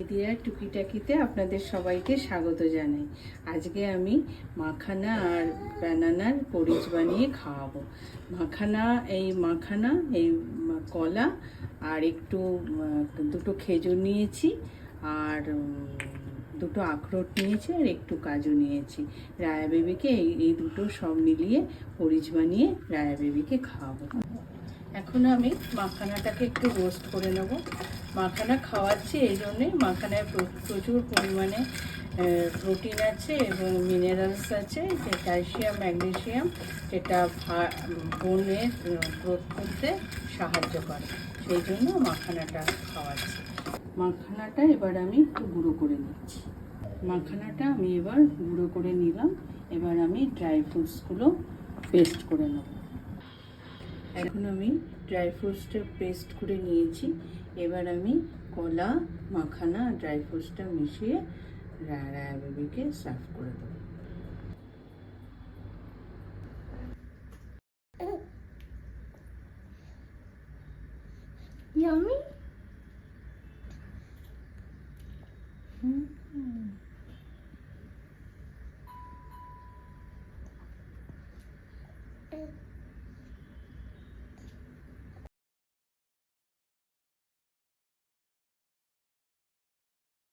দিদিয়ার টুকিটাকিতে আপনাদের সবাইকে স্বাগত জানাই। আজকে আমি মাখানা আর ব্যানানার পরিচ বানিয়ে খাওয়াবো। মাখানা এই কলা আর একটু দুটো খেজুর নিয়েছি, আর দুটো আখরোট নিয়েছি, আর একটু কাজু নিয়েছি। রায়া বেবিকে এই দুটো সব মিলিয়ে পরিচ বানিয়ে রায়া বেবিকে খাওয়াবো। এখন আমি মাখানাটাকে একটু রোস্ট করে নেব। মাখানা খাওয়াচ্ছি এই জন্যে, মাখানায় প্রচুর পরিমাণে প্রোটিন আছে এবং মিনারেলস আছে, যে ক্যালসিয়াম ম্যাগনেসিয়াম, যেটা বোনের গ্রোথ করতে সাহায্য করে। সেই জন্য মাখানাটা খাওয়াচ্ছি। মাখানাটা এবার আমি একটু গুঁড়ো করে নিচ্ছি। মাখানাটা আমি এবার গুঁড়ো করে নিলাম। এবার আমি ড্রাই ফ্রুটসগুলো পেস্ট করে নেব। এখন আমি ড্রাই ফ্রুটসটা পেস্ট করে নিয়েছি। এবার আমি কলা, মাখানা, ড্রাই ফ্রুটসটা মিশিয়ে রায়া বেবিকে সার্ভ করে দেবো। Yummy.